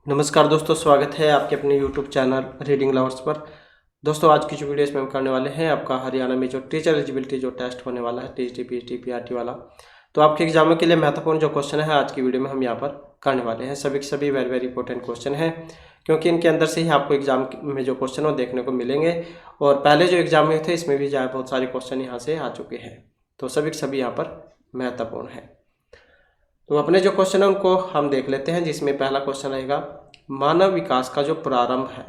नमस्कार दोस्तों, स्वागत है आपके अपने YouTube चैनल रीडिंग लवर्स पर। दोस्तों आज की जो वीडियो इसमें हम करने वाले हैं आपका हरियाणा में जो टीचर एलिजिबिलिटी जो टेस्ट होने वाला है टीजीटी पीजीटी पीआरटी वाला, तो आपके एग्जामों के लिए महत्वपूर्ण जो क्वेश्चन है आज की वीडियो में हम यहाँ पर करने वाले हैं। सभी के सभी वेरी वेरी इंपॉर्टेंट क्वेश्चन हैं, क्योंकि इनके अंदर से ही आपको एग्जाम में जो क्वेश्चन वो देखने को मिलेंगे। और पहले जो एग्जाम में थे इसमें भी जो है बहुत सारे क्वेश्चन यहाँ से आ चुके हैं, तो सभी के सभी यहाँ पर महत्वपूर्ण है। तो अपने जो क्वेश्चन है उनको हम देख लेते हैं, जिसमें पहला क्वेश्चन रहेगा, मानव विकास का जो प्रारंभ है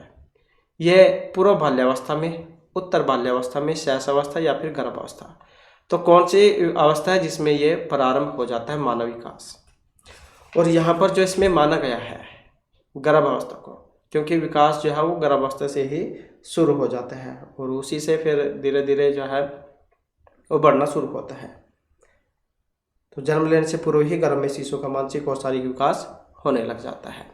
यह पूर्व बाल्यावस्था में, उत्तर बाल्यावस्था में, शैशवावस्था या फिर गर्भावस्था। तो कौन सी अवस्था है जिसमें ये प्रारंभ हो जाता है मानव विकास। और यहाँ पर जो इसमें माना गया है गर्भावस्था को, क्योंकि विकास जो है वो गर्भावस्था से ही शुरू हो जाता है और उसी से फिर धीरे धीरे जो है वो बढ़ना शुरू होता है। तो जन्म लेने से पूर्व ही गर्भ में शिशु का मानसिक और शारीरिक विकास होने लग जाता है।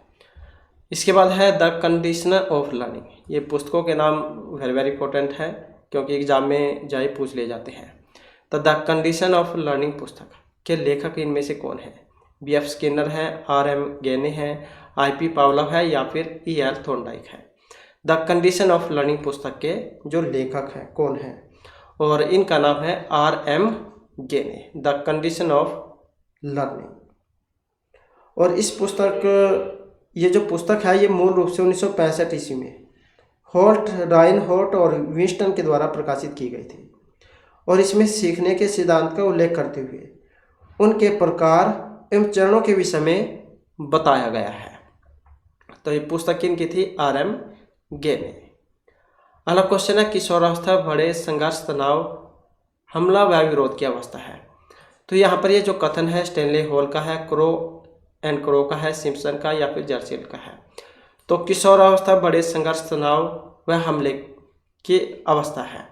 इसके बाद है द कंडीशन ऑफ लर्निंग। ये पुस्तकों के नाम वेरी वेरी इंपॉर्टेंट है, क्योंकि एग्जाम में जाए पूछ ले जाते हैं। तो द कंडीशन ऑफ लर्निंग पुस्तक के लेखक इनमें से कौन है? B.F. स्किनर है, R.M. गेने है, I.P. पावलोव है या फिर E.L. थॉर्नडाइक है। द कंडीशन ऑफ लर्निंग पुस्तक के जो लेखक हैं कौन है? और इनका नाम है R.M. गेने, द कंडीशन ऑफ लर्निंग। और इस पुस्तक ये जो पुस्तक है ये मूल रूप से 1965 ईस्वी में होल्ट, राइनहोल्ट और विंस्टन के द्वारा प्रकाशित की गई थी। और इसमें सीखने के सिद्धांत का उल्लेख करते हुए उनके प्रकार एवं चरणों के विषय में बताया गया है। तो ये पुस्तक किनकी थी? R.M. गेने। अगला क्वेश्चन है, किशोरावस्था बड़े संघर्ष, तनाव, हमला व विरोध की अवस्था है। तो यहाँ पर ये जो कथन है स्टेनले हॉल का है, क्रो का है, सिम्पसन का या फिर जर्सिल का है। तो किशोरावस्था बड़े संघर्ष, तनाव व हमले की अवस्था है।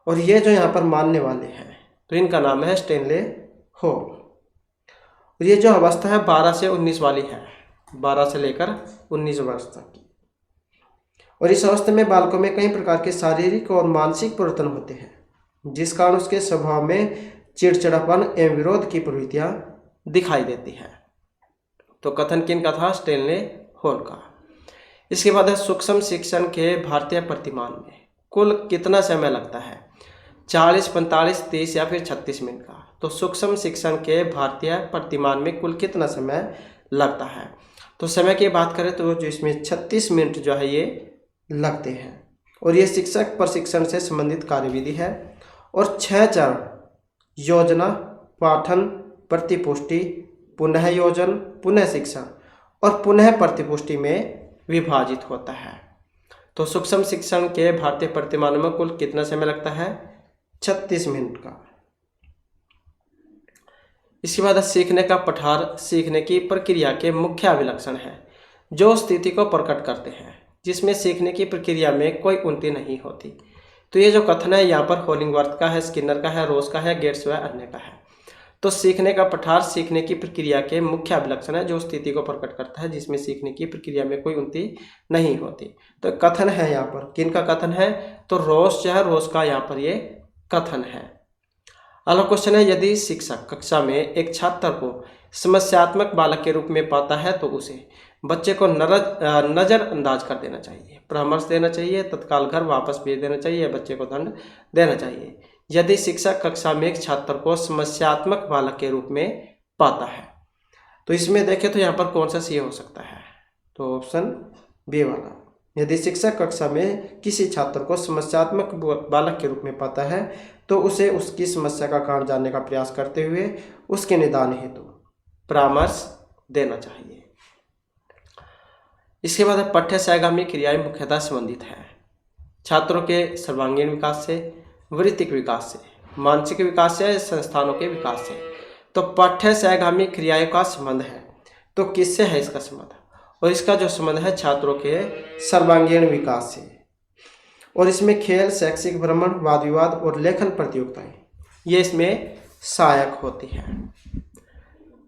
और ये जो यहाँ पर मानने वाले हैं तो इनका नाम है स्टेनले हॉल। और ये जो अवस्था है 12 से 19 वाली है, 12 से लेकर 19 वर्ष तक की। और इस अवस्था में बालकों में कई प्रकार के शारीरिक और मानसिक परिवर्तन होते हैं, जिस कारण उसके स्वभाव में चिड़चिड़ापन एवं विरोध की प्रवृत्तियां दिखाई देती हैं। तो कथन किनका था? स्टेनले हॉल का। इसके बाद है सूक्ष्म शिक्षण के भारतीय प्रतिमान में कुल कितना समय लगता है? 40, 45, 30 या फिर 36 मिनट का। तो सूक्ष्म शिक्षण के भारतीय प्रतिमान में कुल कितना समय लगता है? तो समय की बात करें तो जो इसमें 36 मिनट जो है ये लगते हैं। और ये शिक्षक प्रशिक्षण से संबंधित कार्यविधि है। और 6 चरण योजना, पाठन, प्रतिपुष्टि, पुनः योजन, पुनः शिक्षण और पुनः प्रतिपुष्टि में विभाजित होता है। तो सूक्ष्म शिक्षण के भारतीय प्रतिमान में कुल कितना समय लगता है? 36 मिनट का। इसके बाद सीखने का पठार सीखने की प्रक्रिया के मुख्य अभिलक्षण है जो स्थिति को प्रकट करते हैं जिसमें सीखने की प्रक्रिया में कोई उन्नति नहीं होती। तो ये जो कथन है यहाँ पर होलिंगवर्थ का है, स्किनर का है, रोज का है, गेट्स व अन्य का है। तो सीखने का पठार सीखने की प्रक्रिया के मुख्य अभिलक्षण है जो स्थिति को प्रकट करता है जिसमें सीखने की प्रक्रिया में कोई उन्नति नहीं होती। तो कथन है यहाँ पर किनका कथन है? तो रोज जो है रोज का यहाँ पर ये कथन है। अगला क्वेश्चन है, यदि शिक्षक कक्षा में एक छात्र को समस्यात्मक बालक के रूप में पाता है तो उसे बच्चे को नजरअंदाज कर देना चाहिए, परामर्श देना चाहिए, तत्काल घर वापस भेज देना चाहिए, बच्चे को दंड देना चाहिए। यदि शिक्षक कक्षा में एक छात्र को समस्यात्मक बालक के रूप में पाता है तो इसमें देखें तो यहाँ पर कौन सा सी हो सकता है? तो ऑप्शन बी वाला। यदि शिक्षक कक्षा में किसी छात्र को समस्यात्मक बालक के रूप में पाता है तो उसे उसकी समस्या का कारण जानने का प्रयास करते हुए उसके निदान हेतु परामर्श देना चाहिए। इसके बाद पठ्य सहगामी क्रियाएं मुख्यतः संबंधित हैं छात्रों के सर्वांगीण विकास से, वृत्तिक विकास से, मानसिक विकास से, संस्थानों के विकास से। तो पाठ्य सहगामी क्रियाओं का संबंध है तो किससे है इसका संबंध? और इसका जो संबंध है छात्रों के सर्वांगीण विकास से। और इसमें खेल, शैक्षिक भ्रमण, वाद विवाद और लेखन प्रतियोगिताएं ये इसमें सहायक होती हैं।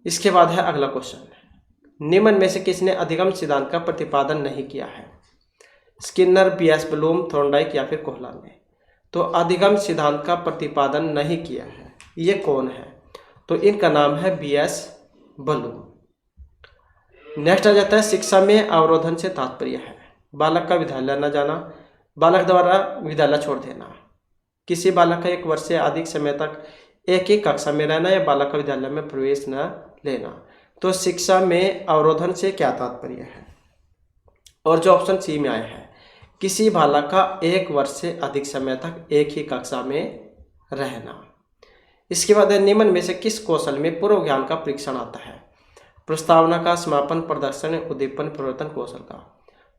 इसके बाद है अगला क्वेश्चन, निम्न में से किसने अधिगम सिद्धांत का प्रतिपादन नहीं किया है? Skinner, B.S. ब्लूम, थॉर्नडाइक या फिर कोहलर ने। तो अधिगम सिद्धांत का प्रतिपादन नहीं किया है ये कौन है? तो इनका नाम है B.S. ब्लूम। नेक्स्ट आ जाता है शिक्षा में अवरोधन से तात्पर्य है बालक का विद्यालय न जाना, बालक द्वारा विद्यालय छोड़ देना, किसी बालक का 1 वर्ष से अधिक समय तक एक ही कक्षा में रहना या बालक का विद्यालय में प्रवेश न लेना। तो शिक्षा में अवरोधन से क्या तात्पर्य है? और जो ऑप्शन सी में आया है, किसी बालक का 1 वर्ष से अधिक समय तक एक ही कक्षा में रहना। इसके बाद निम्न में से किस कौशल में पूर्व ज्ञान का परीक्षण आता है? प्रस्तावना का, समापन, प्रदर्शन, उद्दीपन, परिवर्तन कौशल का।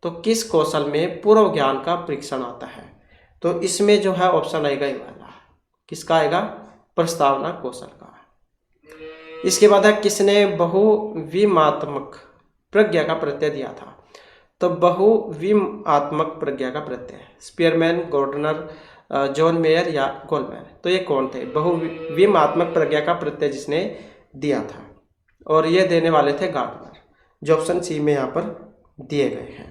तो किस कौशल में पूर्व ज्ञान का परीक्षण आता है? तो इसमें जो है ऑप्शन आएगा ये वाला, किसका आएगा? प्रस्तावना कौशल का। इसके बाद है किसने बहुविमात्मक प्रज्ञा का प्रत्यय दिया था? तो बहुविमात्मक प्रज्ञा का प्रत्यय स्पीयरमैन, गॉर्डनर, जॉन मेयर या गोलमैन। तो ये कौन थे बहुविमात्मक प्रज्ञा का प्रत्यय जिसने दिया था? और ये देने वाले थे गार्डनर, जो ऑप्शन सी में यहाँ पर दिए गए हैं।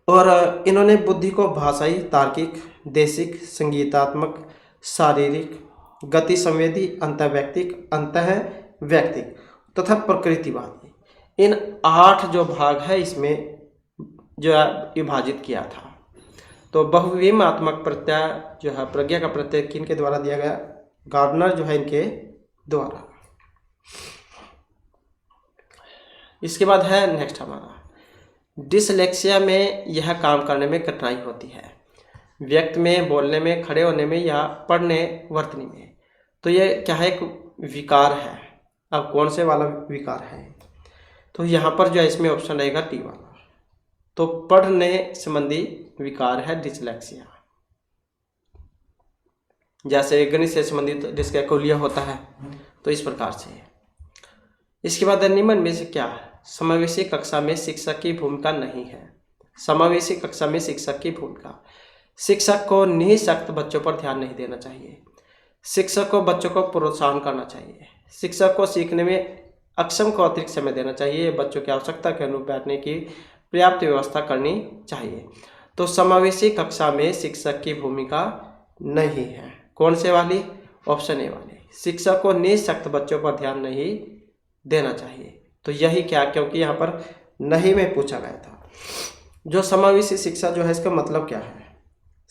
और इन्होंने बुद्धि को भाषाई, तार्किक, देशिक, संगीतात्मक, शारीरिक, गति संवेदी, अंतःवैयक्तिक, अंतःवैयक्तिक तथा प्रकृतिवादी, इन 8 जो भाग है इसमें जो है विभाजित किया था। तो बहुविमात्मक प्रत्यय जो है प्रज्ञा का प्रत्यय किनके द्वारा दिया गया? गार्डनर जो है इनके द्वारा। इसके बाद है नेक्स्ट हमारा, डिसलेक्सिया में यह काम करने में कठिनाई होती है, व्यक्त में, बोलने में, खड़े होने में या पढ़ने वर्तनी में। तो ये क्या है? एक विकार है। अब कौन से वाला विकार है? तो यहाँ पर जो है इसमें ऑप्शन रहेगा टी वाला। तो पढ़ने संबंधी विकार है डिसलेक्सिया, जैसे गणित से संबंधित डिस्कैल्कुलिया होता है, तो इस प्रकार से। इसके बाद निम्न में से क्या समावेशी कक्षा में शिक्षक की भूमिका नहीं है? समावेशी कक्षा में शिक्षक की भूमिका, शिक्षक को निःशक्त बच्चों पर ध्यान नहीं देना चाहिए, शिक्षक को बच्चों को प्रोत्साहन करना चाहिए, शिक्षक को सीखने में अक्षम को अतिरिक्त समय देना चाहिए, बच्चों की आवश्यकता के अनुरूप बैठने की पर्याप्त व्यवस्था करनी चाहिए। तो समावेशी कक्षा में शिक्षक की भूमिका नहीं है। कौन से वाली? ऑप्शन ए वाली, शिक्षक को निःशक्त बच्चों पर ध्यान नहीं देना चाहिए। तो यही क्या, क्योंकि यहाँ पर नहीं में पूछा गया था। जो समावेशी शिक्षा जो है इसका मतलब क्या है?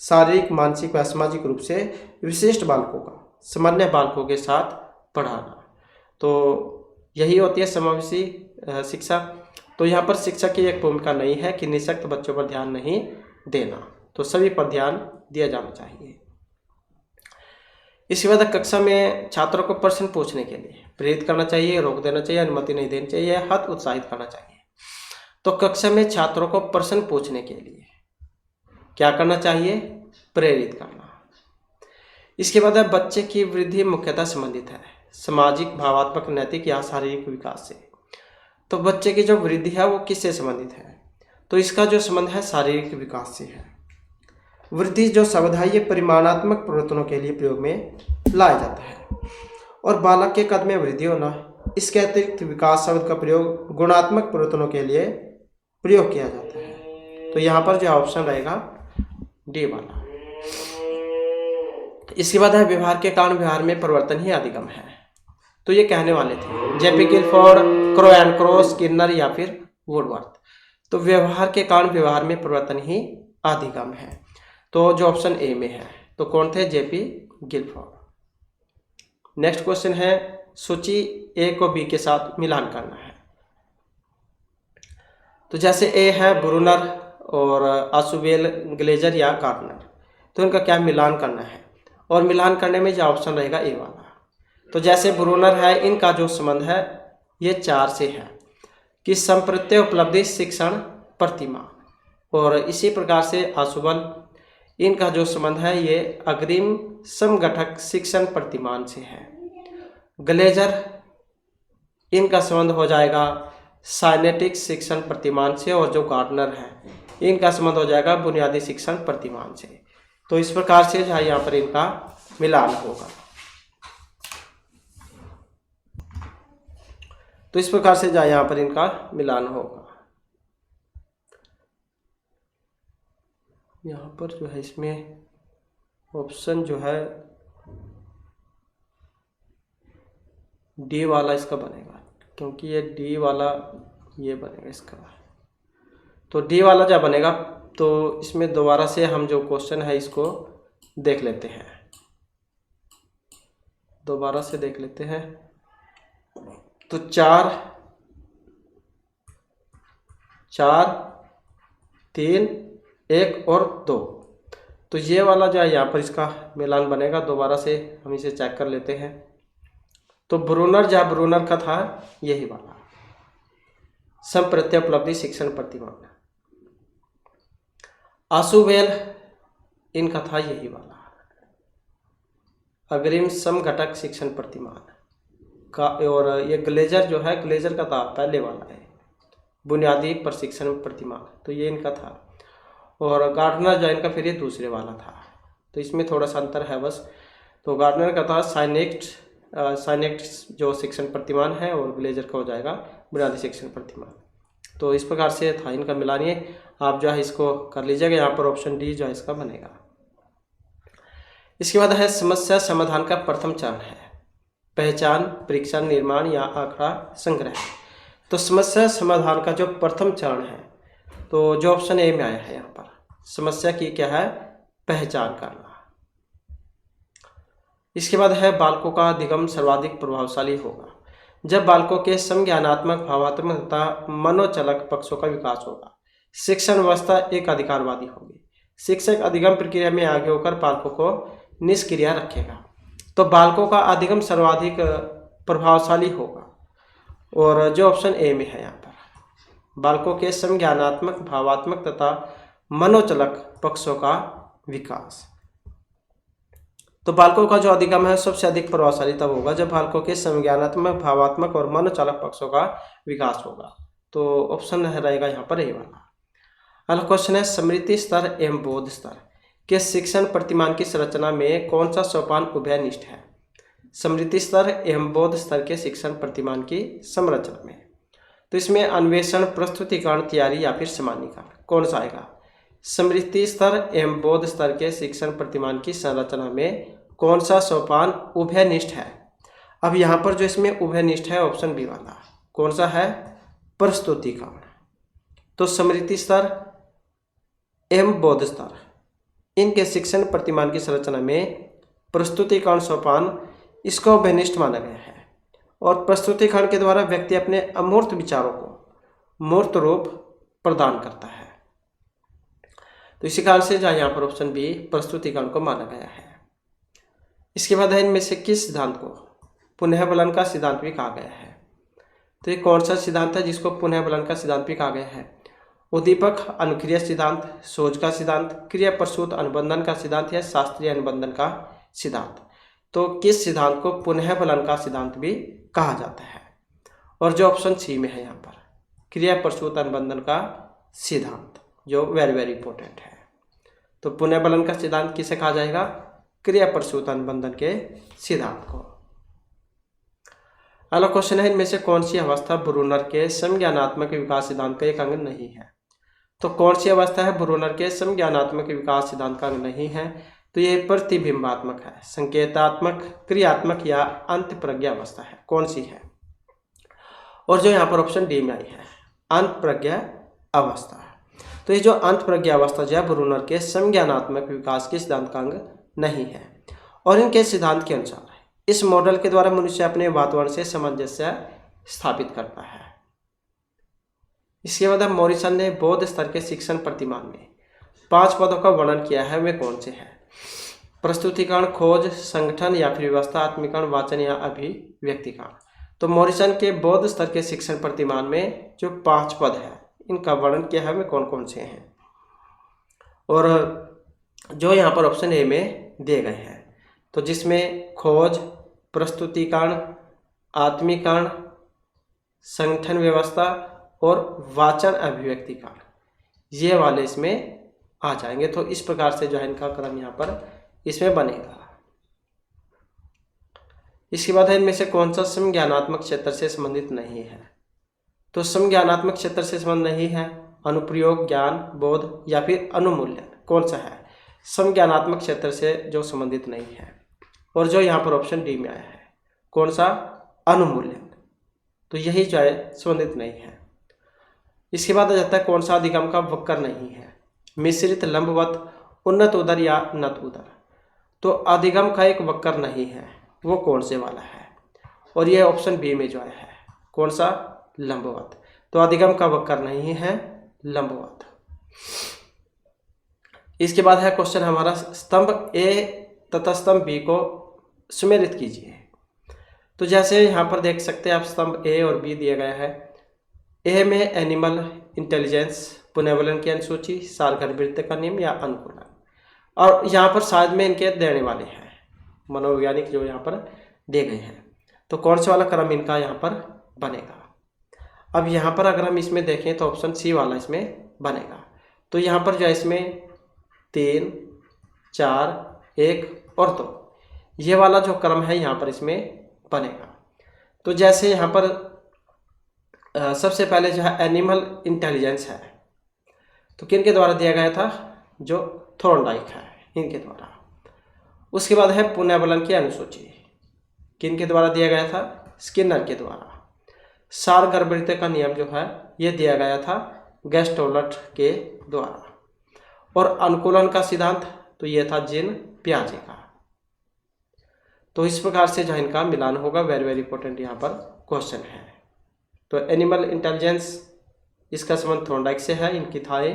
शारीरिक, मानसिक व सामाजिक रूप से विशिष्ट बालकों का सामान्य बालकों के साथ पढ़ाना, तो यही होती है समावेशी शिक्षा। तो यहाँ पर शिक्षक की एक भूमिका नहीं है कि निःशक्त बच्चों पर ध्यान नहीं देना, तो सभी पर ध्यान दिया जाना चाहिए। इसके बाद कक्षा में छात्रों को प्रश्न पूछने के लिए प्रेरित करना चाहिए, रोक देना चाहिए, अनुमति नहीं देनी चाहिए, हत उत्साहित करना चाहिए। तो कक्षा में छात्रों को प्रश्न पूछने के लिए क्या करना चाहिए? प्रेरित करना। इसके बाद बच्चे की वृद्धि मुख्यतः संबंधित है सामाजिक, भावात्मक, नैतिक या शारीरिक विकास से। तो बच्चे की जो वृद्धि है वो किससे संबंधित है? तो इसका जो संबंध है शारीरिक विकास से है। वृद्धि जो शब्द है ये परिमाणात्मक परिवर्तनों के लिए प्रयोग में लाया जाता है, और बालक के कद में वृद्धि होना। इसके अतिरिक्त विकास शब्द का प्रयोग गुणात्मक परिवर्तनों के लिए प्रयोग किया जाता है। तो यहाँ पर जो ऑप्शन रहेगा डी वाला। इसके बाद है व्यवहार के कारण व्यवहार में परिवर्तन ही अधिगम है। तो ये कहने वाले थे JP Guilford, Crow and Crow, Skinner या फिर वुडवर्थ। तो व्यवहार के कारण व्यवहार में परिवर्तन ही अधिगम है, तो जो ऑप्शन ए में है। तो कौन थे? JP Guilford. नेक्स्ट क्वेश्चन है सूची ए को बी के साथ मिलान करना है। तो जैसे ए है ब्रूनर और आशुबेल, ग्लेजर या गार्डनर, तो इनका क्या मिलान करना है? और मिलान करने में जो ऑप्शन रहेगा ए वाला। तो जैसे ब्रूनर है, इनका जो संबंध है ये 4 से है कि संप्रत्यय, उपलब्धि, शिक्षण, प्रतिमा। और इसी प्रकार से आशुबल, इनका जो संबंध है ये अग्रिम, समघटक, शिक्षण, प्रतिमान से है। ग्लेजर, इनका संबंध हो जाएगा साइनेटिक, शिक्षण, प्रतिमान से। और जो गार्डनर है इनका संबंध हो जाएगा बुनियादी शिक्षण, प्रतिमान से। तो इस प्रकार से जो है यहाँ पर इनका मिलान होगा। तो इस प्रकार से जो यहाँ पर इनका मिलान होगा। यहाँ पर जो है इसमें ऑप्शन जो है डी वाला इसका बनेगा। क्योंकि ये डी वाला ये बनेगा इसका, तो डी वाला जब बनेगा तो इसमें दोबारा से हम जो क्वेश्चन है इसको देख लेते हैं, दोबारा से देख लेते हैं। तो 4 4 3 1 और 2, तो ये वाला जो है यहाँ पर इसका मिलान बनेगा। दोबारा से हम इसे चेक कर लेते हैं। तो ब्रूनर जहाँ ब्रूनर का था यही वाला संप्रत्युपलब्धि शिक्षण प्रतिमान, आशुबेल इनका था यही वाला अग्रिम समघटक शिक्षण प्रतिमान का, और ये ग्लेजर जो है ग्लेजर का था पहले वाला है बुनियादी प्रशिक्षण प्रतिमान, तो ये इनका था। और गार्डनर जो इनका फिर ये दूसरे वाला था, तो इसमें थोड़ा सा अंतर है बस। तो गार्डनर का था साइनेक्ट जो शिक्षण प्रतिमान है, और ग्लेजर का हो जाएगा बुनियादी शिक्षण प्रतिमान। तो इस प्रकार से था इनका मिलानिए, आप जो है इसको कर लीजिएगा। यहाँ पर ऑप्शन डी जो है इसका बनेगा। इसके बाद है समस्या समाधान का प्रथम चरण है पहचान, परीक्षण, निर्माण या आंकड़ा संग्रह। तो समस्या समाधान का जो प्रथम चरण है, तो जो ऑप्शन ए में आया है यहाँ पर, समस्या की क्या है, पहचान करना। इसके बाद है बालकों का अधिगम सर्वाधिक प्रभावशाली होगा जब बालकों के समज्ञानात्मक, भावात्मक तथा मनोचलक पक्षों का विकास होगा। शिक्षण व्यवस्था एक अधिकारवादी होगी। शिक्षक अधिगम प्रक्रिया में आगे होकर बालकों को निष्क्रिय रखेगा। तो बालकों का अधिगम सर्वाधिक प्रभावशाली होगा, और जो ऑप्शन ए में है यहाँ पर, बालकों के समज्ञानात्मक, भावात्मक तथा मनोचलक पक्षों का विकास। तो बालकों का जो अधिगम है सबसे अधिक प्रभावशाली तब होगा जब बालकों के समज्ञानात्मक, भावात्मक और मनोचालक पक्षों का विकास होगा। तो ऑप्शन रहेगा यहाँ पर ए वाला। अगला क्वेश्चन है स्मृति स्तर एवं बोध स्तर के शिक्षण प्रतिमान की संरचना में कौन सा सोपान उभयनिष्ठ है। स्मृति स्तर एवं बोध स्तर के शिक्षण प्रतिमान की संरचना में, तो इसमें अन्वेषण, प्रस्तुतिकरण, तैयारी या फिर सामान्यीकरण कौन सा आएगा। स्मृति स्तर एवं बोध स्तर के शिक्षण प्रतिमान की संरचना में कौन सा सोपान उभयनिष्ठ है। अब यहाँ पर जो इसमें उभयनिष्ठ है ऑप्शन बी वाला, कौन सा है, प्रस्तुतिकरण। तो स्मृति स्तर एवं बोध स्तर इनके शिक्षण प्रतिमान की संरचना में प्रस्तुतिकरण सोपान इसको उभयनिष्ठ माना गया है, और प्रस्तुतिकरण के द्वारा व्यक्ति अपने अमूर्त विचारों को मूर्त रूप प्रदान करता है। तो इसी कारण से जहाँ यहाँ पर ऑप्शन बी प्रस्तुतिकरण को माना गया है। इसके बाद है इनमें से किस सिद्धांत को पुनः बलन का सिद्धांत भी कहा गया है। तो ये कौन सा सिद्धांत है जिसको पुनः बलन का सिद्धांत भी कहा गया है। उद्दीपक अनुक्रिया सिद्धांत, सोच का सिद्धांत, क्रिया प्रसूत अनुबंधन का सिद्धांत या शास्त्रीय अनुबंधन का सिद्धांत। तो किस सिद्धांत को पुनः बलन का सिद्धांत भी कहा जाता है, और जो ऑप्शन सी में है यहाँ पर क्रिया प्रसूत अनुबंधन का सिद्धांत, जो वेरी वेरी इंपॉर्टेंट है। तो पुनः बलन का सिद्धांत किसे कहा जाएगा, क्रिया प्रसूत अनुबंधन के सिद्धांत को। अगला क्वेश्चन है इनमें से कौन सी अवस्था ब्रूनर के समज्ञानात्मक विकास सिद्धांत का एक अंग नहीं है। तो कौन सी अवस्था है ब्रूनर के समज्ञानात्मक विकास सिद्धांत का अंग नहीं है। तो यह प्रतिबिंबात्मक है, संकेतात्मक, क्रियात्मक या अंत प्रज्ञा अवस्था है, कौन सी है। और जो यहाँ पर ऑप्शन डी में आई है अंत प्रज्ञा अवस्था। तो ये जो अंत प्रज्ञा अवस्था जो है ब्रूनर के समज्ञानात्मक विकास के सिद्धांत का अंग नहीं है, और इनके सिद्धांत के अनुसार इस मॉडल के द्वारा मनुष्य अपने वातावरण से सामंजस्य स्थापित करता है। इसके बाद मॉरिसन ने बौद्ध स्तर के शिक्षण प्रतिमान में 5 पदों का वर्णन किया है, वे कौन से हैं। प्रस्तुतिकरण, खोज, संगठन या फिर व्यवस्था, आत्मीकरण, वाचन या अभिव्यक्तिकरण। तो मॉरिसन के बौद्ध स्तर के शिक्षण प्रतिमान में जो 5 पद है इनका वर्णन किया है, वे कौन कौन से हैं, और जो यहाँ पर ऑप्शन ए में दिए गए हैं। तो जिसमें खोज, प्रस्तुतिकरण, आत्मीकरण, संगठन व्यवस्था और वाचन अभिव्यक्तिकरण, ये वाले इसमें आ जाएंगे। तो इस प्रकार से जो है इनका क्रम यहाँ पर इसमें बनेगा। इसके बाद है इनमें से कौन सा समज्ञानात्मक क्षेत्र से संबंधित नहीं है। तो समज्ञानात्मक क्षेत्र से संबंध नहीं है, अनुप्रयोग, ज्ञान, बोध या फिर अनुमूल्यन कौन सा है, समज्ञानात्मक क्षेत्र से जो संबंधित नहीं है। और जो यहाँ पर ऑप्शन डी में आया है कौन सा, अनुमूल्यन। तो यही जो है संबंधित नहीं है। इसके बाद आ जाता है कौन सा अधिगम का वक्र नहीं है? मिश्रित, लंबवत, उन्नत उदर या नत उदर। तो अधिगम का एक वक्र नहीं है, वो कौन से वाला है? और ये ऑप्शन बी में जो है कौन सा? लंबवत। तो अधिगम का वक्र नहीं है, लंबवत। इसके बाद है क्वेश्चन हमारा, स्तंभ ए तथा स्तंभ बी को सुमेलित कीजिए। तो जैसे यहाँ पर देख सकते हैं आप, स्तंभ ए और बी दिया गया है। ए में एनिमल इंटेलिजेंस, पुनर्वलन की अनुसूची, सारगर्भित का नियम या अनुकूलन, और यहाँ पर शायद में इनके देने वाले हैं मनोवैज्ञानिक जो यहाँ पर दिए गए हैं। तो कौन सा वाला क्रम इनका यहाँ पर बनेगा? अब यहाँ पर अगर हम इसमें देखें तो ऑप्शन सी वाला इसमें बनेगा। तो यहाँ पर जो है इसमें 3, 4, 1 और 2, ये वाला जो क्रम है यहाँ पर इसमें बनेगा। तो जैसे यहाँ पर सबसे पहले जो है एनिमल इंटेलिजेंस है, तो किन के द्वारा दिया गया था? जो थॉर्नडाइक है, इनके द्वारा। उसके बाद है पुनर्वलन की अनुसूची, किन के द्वारा दिया गया था? स्किनर के द्वारा। सारगर्भित का नियम जो है ये दिया गया था गेस्टोलट के द्वारा। और अनुकूलन का सिद्धांत तो ये था जीन पियाजे का। तो इस प्रकार से जो इनका मिलान होगा, वेरी वेरी इंपॉर्टेंट यहाँ पर क्वेश्चन है। तो एनिमल इंटेलिजेंस, इसका संबंध थॉर्नडाइक से है, इनकी थाए।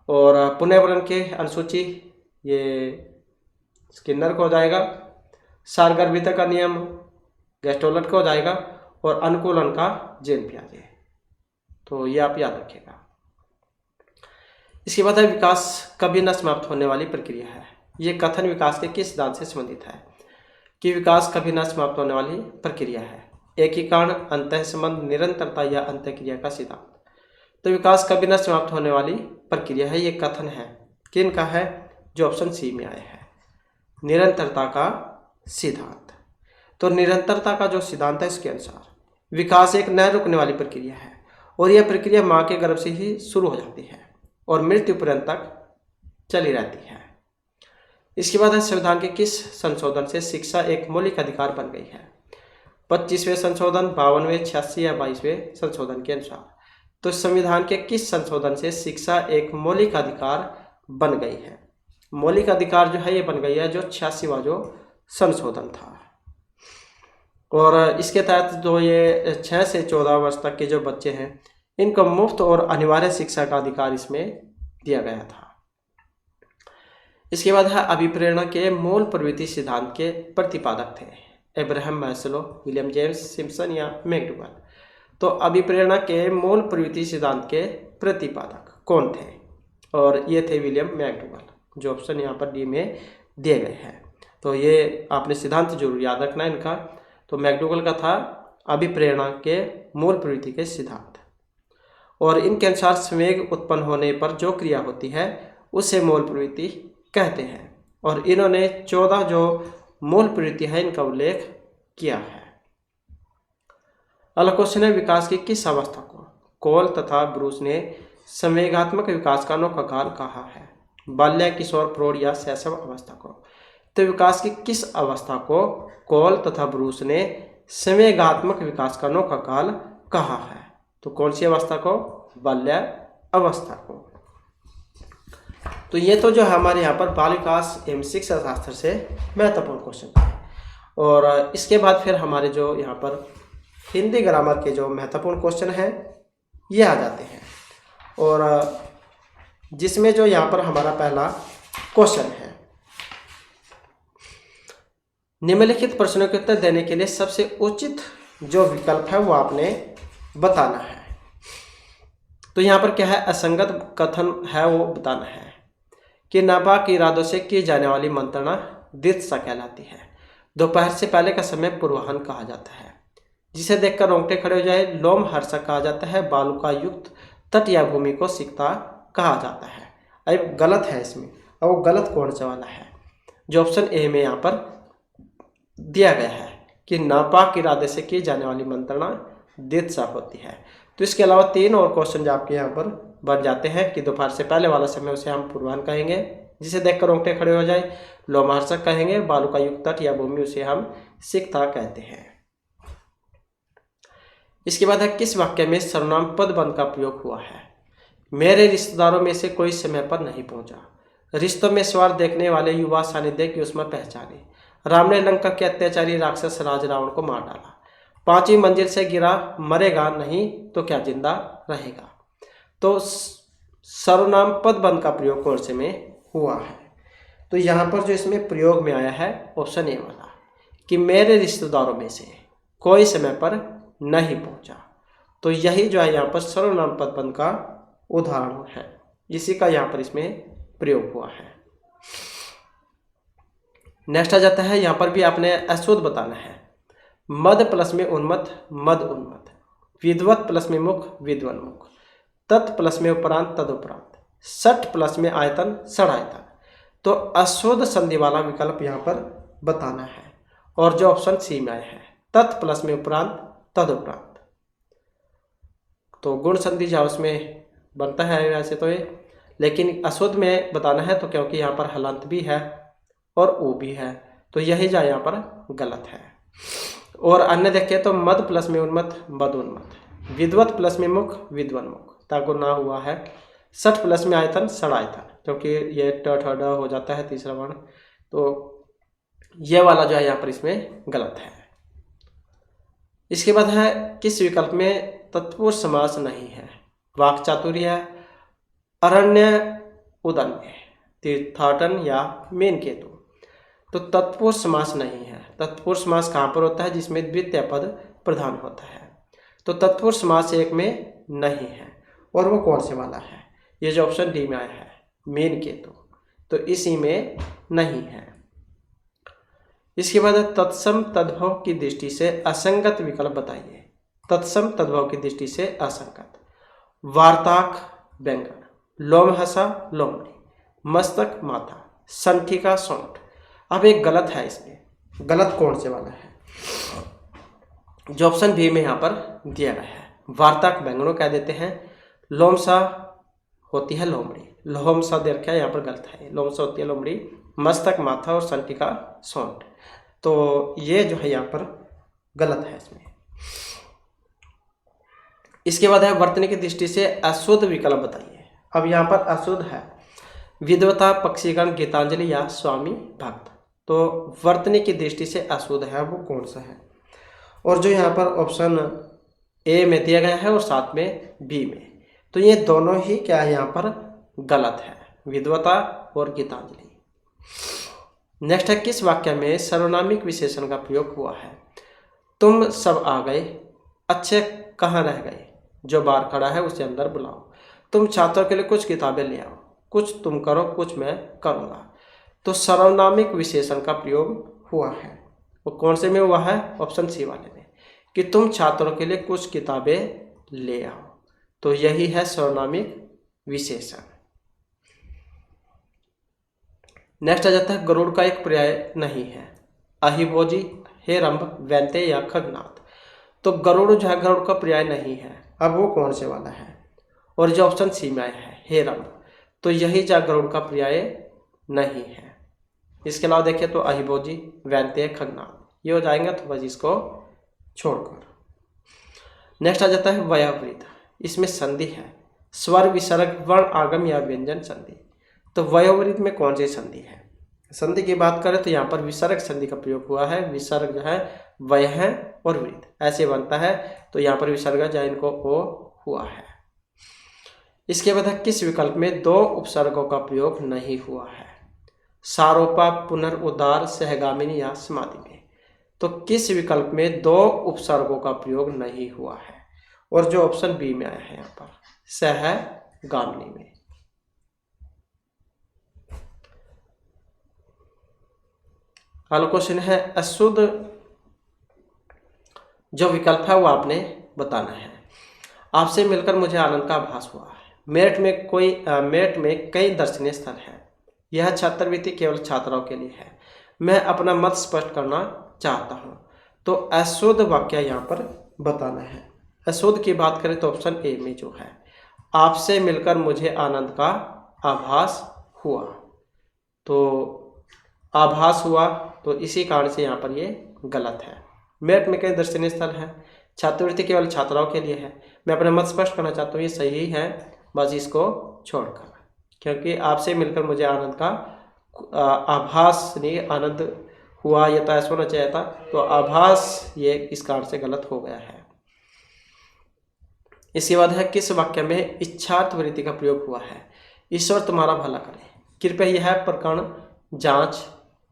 और पुनर्वलन के अनुसूची ये स्किनर को हो जाएगा। सारगर्भित का नियम गेस्टोलट को हो जाएगा। और अनुकूलन का जीन पियाजे। तो ये आप याद रखिएगा। इसके बाद है विकास कभी न समाप्त होने वाली प्रक्रिया है। ये कथन विकास के किस सिद्धांत से संबंधित है? कि विकास कभी न समाप्त होने वाली प्रक्रिया है। एकीकरण, अंतः संबंध, निरंतरता या अंतःक्रिया का सिद्धांत। तो विकास कभी न समाप्त होने वाली प्रक्रिया है, ये कथन है। किन का है? जो ऑप्शन सी में आया है, निरंतरता का सिद्धांत। तो निरंतरता का जो सिद्धांत है, इसके अनुसार विकास एक न रुकने वाली प्रक्रिया है और यह प्रक्रिया माँ के गर्भ से ही शुरू हो जाती है और मृत्यु पर्यंत तक चली रहती है। इसके बाद है संविधान के किस संशोधन से शिक्षा एक मौलिक अधिकार बन गई है? 25वें संशोधन, 52वें, 86 या 22वें संशोधन के अनुसार। तो संविधान के किस संशोधन से शिक्षा एक मौलिक अधिकार बन गई है? मौलिक अधिकार जो है ये बन गई है जो 86वां जो संशोधन था। और इसके तहत जो ये 6 से 14 वर्ष तक के जो बच्चे हैं, इनको मुफ्त और अनिवार्य शिक्षा का अधिकार इसमें दिया गया था। इसके बाद है अभिप्रेरणा के मूल प्रवृत्ति सिद्धांत के प्रतिपादक थे। Abraham Maslow, William James Simpson या मैकडूगल। तो अभिप्रेरणा के मूल प्रवृत्ति सिद्धांत के प्रतिपादक कौन थे? और ये थे विलियम मैकडूगल, जो ऑप्शन यहाँ पर डी में दिए गए हैं। तो ये आपने सिद्धांत जरूर याद रखना है इनका। तो मैकडूगल का था अभिप्रेरणा के मूल प्रवृत्ति के सिद्धांत। और इनके अनुसार संवेग उत्पन्न होने पर जो क्रिया होती है उसे मूल प्रवृत्ति कहते हैं। और इन्होंने 14 जो मूल प्रवृत्ति है इनका उल्लेख किया है। अगला क्वेश्चन है, विकास की किस अवस्था को कोल तथा ब्रूस ने संवेगात्मक विकास का अनोखा काल कहा है? बाल्य, किशोर, प्रौढ़ या शैशव अवस्था को। तो विकास की किस अवस्था को कोल तथा ब्रूस ने संवेगात्मक विकास का अनोखा काल कहा है? तो कौन सी अवस्था को? बाल्य अवस्था को। तो ये तो जो हमारे यहाँ पर बाल विकास एवं शिक्षा शास्त्र से महत्वपूर्ण क्वेश्चन है। और इसके बाद फिर हमारे जो यहाँ पर हिंदी ग्रामर के जो महत्वपूर्ण क्वेश्चन हैं ये आ जाते हैं। और जिसमें जो यहाँ पर हमारा पहला क्वेश्चन है, निम्नलिखित प्रश्नों के उत्तर देने के लिए सबसे उचित जो विकल्प है वो आपने बताना है। तो यहाँ पर क्या है? असंगत कथन है वो बताना है कि नापाक इरादों से की जाने वाली मंत्रणा दित्सा कहलाती है। दोपहर से पहले का समय पूर्वाह्न कहा जाता है। जिसे देखकर रोंगटे खड़े हो जाए लोमहर्षक कहा जाता है। बालुका युक्त तट या भूमि को सिकता कहा जाता है। अब गलत है इसमें, और वो गलत कौन सा वाला है? जो ऑप्शन ए में यहाँ पर दिया गया है कि नापाक इरादे से की जाने वाली मंत्रणा दित्सा होती है। तो इसके अलावा 3 और क्वेश्चन जो आपके यहाँ पर बन जाते हैं कि दोपहर से पहले वाला समय उसे हम पूर्वाह्न कहेंगे, जिसे देखकर रोंगटे खड़े हो जाए लोमहर्षक कहेंगे, बालुका युक्त तट या भूमि उसे हम सिकता कहते हैं। इसके बाद है किस वाक्य में सर्वनाम पद बंध का प्रयोग हुआ है। मेरे रिश्तेदारों में से कोई समय पर नहीं पहुंचा। रिश्तों में स्वार्थ देखने वाले युवा सानिध्य की उसमें पहचाने। राम ने लंका के अत्याचारी राक्षस राज रावण को मार डाला। 5वीं मंजिल से गिरा, मरेगा नहीं तो क्या जिंदा रहेगा। तो सर्वनाम पद बंध का प्रयोग कौन से में हुआ है। तो यहाँ पर जो इसमें प्रयोग में आया है ऑप्शन ए वाला कि मेरे रिश्तेदारों में से कोई समय पर नहीं पहुंचा। तो यही जो है यहाँ पर सर्वनाम पद बंध का उदाहरण है, इसी का यहाँ पर इसमें प्रयोग हुआ है। नेक्स्ट आ जाता है, यहाँ पर भी आपने अशुद्ध बताना है। मद प्लस में उन्मत्त, मद उन्मत्त। विद्वत प्लस में मुख, विद्वन्मुख। तत् प्लस में उपरांत, तदुपरांत। सठ प्लस में आयतन, षडायतन। तो अशुद्ध संधि वाला विकल्प यहाँ पर बताना है और जो ऑप्शन सी में आया है तत् प्लस में उपरांत, तदुपरांत। तो गुण संधि जहाँ उसमें बनता है वैसे तो ये, लेकिन अशुद्ध में बताना है तो क्योंकि यहाँ पर हलंत भी है और ऊ भी है, तो यही जा यहाँ पर गलत है। और अन्य देखें तो मद प्लस में उन्मत्त, मद उन्मत्त। विद्वत प्लस में मुख, विद्वन्मुख। ताको ना हुआ है। सठ प्लस में आयतन, षडायतन, क्योंकि ये ट ठ ड हो जाता है तीसरा वर्ण, तो ये वाला जो है यहाँ पर इसमें गलत है। इसके बाद है किस विकल्प में तत्पुरुष समास नहीं है। वाक चातुर्य, अरण्य उदन्य, तीर्थाटन या मेन केतु। तो तत्पुरुष समास नहीं है। तत्पुरुष समास कहाँ पर होता है, जिसमें द्वितीय पद प्रधान होता है। तो तत्पुरुष समास एक में नहीं है और वो कौन से वाला है, ये जो ऑप्शन डी में आया है मेन केतु, तो इसी में नहीं है। इसके बाद तत्सम तद्भव की दृष्टि से असंगत विकल्प बताइए। तत्सम तद्भव की दृष्टि से असंगत। वार्ताक व्यंजन, लोमहसा लोमड़ी, मस्तक माथा, संठिका सौंठ। अब एक गलत है, इसमें गलत कौन से वाला है, जो ऑप्शन बी में यहाँ पर दिया गया है। वार्ताक व्यंजनों कह देते हैं। लोमसा होती है लोमड़ी, लोमसा दे रखा है यहाँ पर गलत है। लोमसा होती है लोमड़ी, मस्तक माथा और संठिका सौंठ। तो ये जो है यहाँ पर गलत है इसमें। इसके बाद है वर्तनी की दृष्टि से अशुद्ध विकल्प बताइए। अब यहाँ पर अशुद्ध है विद्वता, पक्षीगण, गीतांजलि या स्वामी भक्त। तो वर्तनी की दृष्टि से अशुद्ध है वो कौन सा है, और जो यहाँ पर ऑप्शन ए में दिया गया है और साथ में बी में, तो ये दोनों ही क्या है यहाँ पर गलत है, विद्वता और गीतांजलि। नेक्स्ट है किस वाक्य में सर्वनामिक विशेषण का प्रयोग हुआ है। तुम सब आ गए, अच्छे कहाँ रह गए, जो बाहर खड़ा है उसे अंदर बुलाओ। तुम छात्रों के लिए कुछ किताबें ले आओ, कुछ तुम करो कुछ मैं करूँगा। तो सर्वनामिक विशेषण का प्रयोग हुआ है, वो कौन से में हुआ है, ऑप्शन सी वाले में, कि तुम छात्रों के लिए कुछ किताबें ले आओ। तो यही है सर्वनामिक विशेषण। नेक्स्ट आ जाता है गरुड़ का एक पर्याय नहीं है। अहिभोजी, हेरंब, वैंते या खगनाथ। तो गरुड़ जो है गरुड़ का पर्याय नहीं है। अब वो कौन से वाला है, और जो ऑप्शन सी में आया है हेरंब, तो यही जा गरुड़ का पर्याय नहीं है। इसके अलावा देखिए तो अहिभोजी, वैंते, खगनाथ ये हो जाएंगे, तो बस इसको छोड़कर। नेक्स्ट आ जाता है वयोवृद्ध। इसमें संधि है स्वर, विसर्ग, वर्ण, आगम या व्यंजन संधि। तो वयोवृद्ध में कौन सी संधि है। संधि की बात करें तो यहाँ पर विसर्ग संधि का प्रयोग हुआ है। विसर्ग जो है वय है और वृद्ध ऐसे बनता है, तो यहाँ पर विसर्ग जो है इनको ओ हुआ है। इसके बाद किस विकल्प में दो उपसर्गों का प्रयोग नहीं हुआ है। सारोपा, पुनर्उद्धार, सहगामिनी या समाधि में। तो किस विकल्प में दो उपसर्गों का प्रयोग नहीं हुआ है, और जो ऑप्शन बी में आया है यहाँ पर सहगामिनी में। अगला क्वेश्चन है अशुद्ध जो विकल्प है वो आपने बताना है। आपसे मिलकर मुझे आनंद का आभास हुआ है। मेरठ में कई दर्शनीय स्थल हैं। यह छात्रवृत्ति केवल छात्राओं के लिए है। मैं अपना मत स्पष्ट करना चाहता हूँ। तो अशुद्ध वाक्य यहाँ पर बताना है। अशुद्ध की बात करें तो ऑप्शन ए में जो है आपसे मिलकर मुझे आनंद का आभास हुआ, तो आभास हुआ, तो इसी कारण से यहाँ पर ये गलत है। मेरठ में कई दर्शनीय स्थल हैं, छात्रवृत्ति केवल छात्राओं के लिए है। मैं अपना मत स्पष्ट करना चाहता हूँ, ये सही है, बस इसको छोड़कर, क्योंकि आपसे मिलकर मुझे आनंद का आभास नहीं, आनंद हुआ, ये तो ऐसा होना चाहिए था, तो आभास ये इस कारण से गलत हो गया है। इसके बाद है किस वाक्य में इच्छार्थवृत्ति का प्रयोग हुआ है? ईश्वर तुम्हारा भला करे, कृपया यह प्रकरण जांच